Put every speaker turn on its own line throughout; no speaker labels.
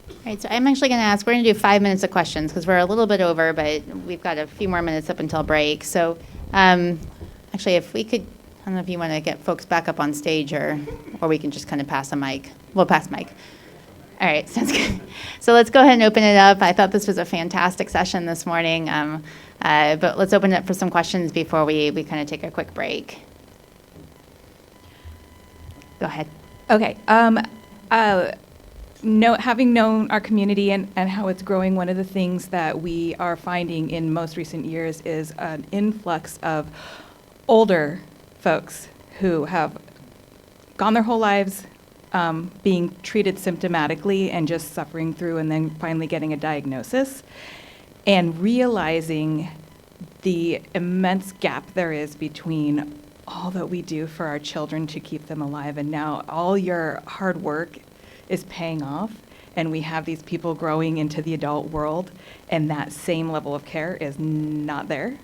All right, so I'm actually going to ask, we're going to do 5 minutes of questions because we're a little bit over, but we've got a few more minutes up until break. So actually, if we could, I don't know if you want to get folks back up on stage or we can just kind of pass a mic. We'll pass mic. All right, sounds good. So let's go ahead and open it up. I thought this was a fantastic session this morning, but let's open it up for some questions before we kind of take a quick break. Go ahead.
Okay. Having known our community and how it's growing, one of the things that we are finding in most recent years is an influx of older folks who have gone their whole lives being treated symptomatically and just suffering through and then finally getting a diagnosis and realizing the immense gap there is between all that we do for our children to keep them alive, and now all your hard work is paying off, and we have these people growing into the adult world, and that same level of care is not there.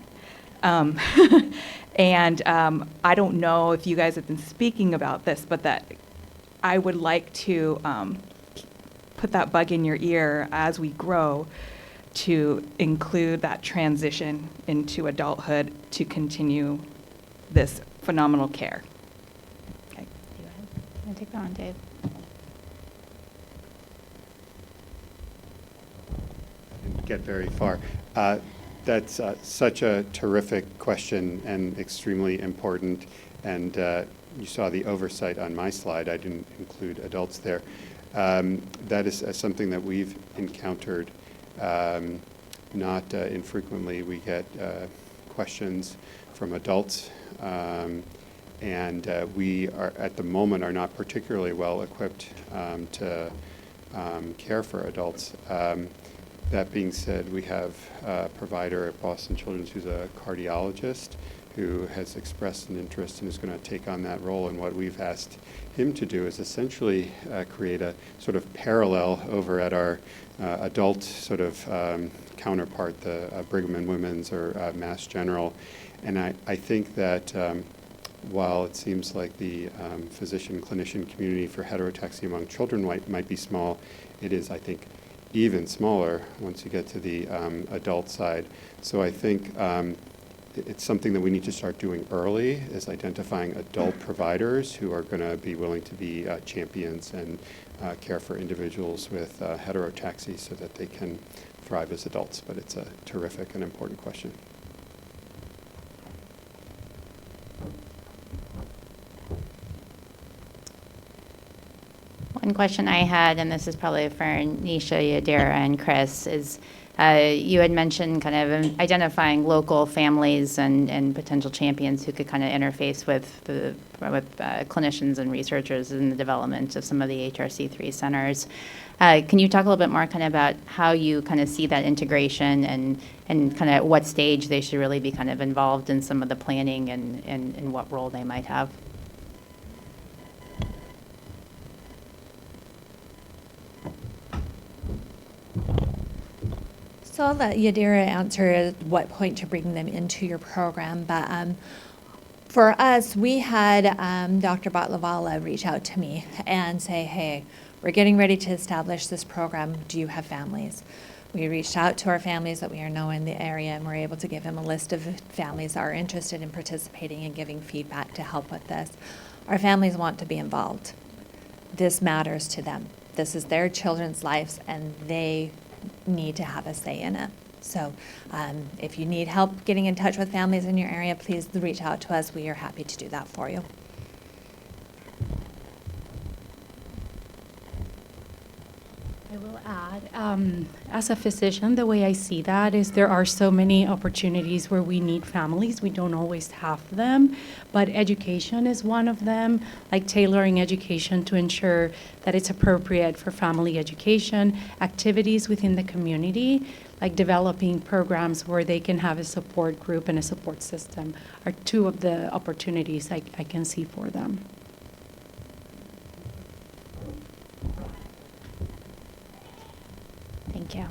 And I don't know if you guys have been speaking about this, but that I would like to put that bug in your ear as we grow to include that transition into adulthood to continue this phenomenal care.
Okay, go ahead. I'm going to take that on, Dave.
Didn't get very far. That's such a terrific question and extremely important. And you saw the oversight on my slide. I didn't include adults there. That is something that we've encountered not infrequently. We get questions from adults, and we are at the moment are not particularly well equipped to care for adults. That being said, we have a provider at Boston Children's who's a cardiologist who has expressed an interest and is going to take on that role. And what we've asked him to do is essentially create a sort of parallel over at our adult sort of counterpart, the Brigham and Women's or Mass General. And I think that while it seems like the physician-clinician community for heterotaxy among children might be small, it is, I think, even smaller once you get to the adult side. So I think it's something that we need to start doing early, is identifying adult providers who are going to be willing to be champions and care for individuals with heterotaxy so that they can thrive as adults. But it's a terrific and important question.
One question I had, and this is probably for Nisha, Yadira, and Chris, is you had mentioned kind of identifying local families and potential champions who could kind of interface with clinicians and researchers in the development of some of the HRC3 centers. Can you talk a little bit more kind of about how you kind of see that integration and kind of at what stage they should really be kind of involved in some of the planning and what role they might have?
So I'll let Yadira answer at what point to bring them into your program. But for us, we had Dr. Batlavala reach out to me and say, hey, we're getting ready to establish this program. Do you have families? We reached out to our families that we know in the area, and we're able to give him a list of families that are interested in participating and giving feedback to help with this. Our families want to be involved. This matters to them. This is their children's lives, and they need to have a say in it. So if you need help getting in touch with families in your area, please reach out to us. We are happy to do that for you.
I will add, as a physician, the way I see that is there are so many opportunities where we need families. We don't always have them, but education is one of them, like tailoring education to ensure that it's appropriate for family education, activities within the community, like developing programs where they can have a support group and a support system are two of the opportunities I can see for them.
Thank you.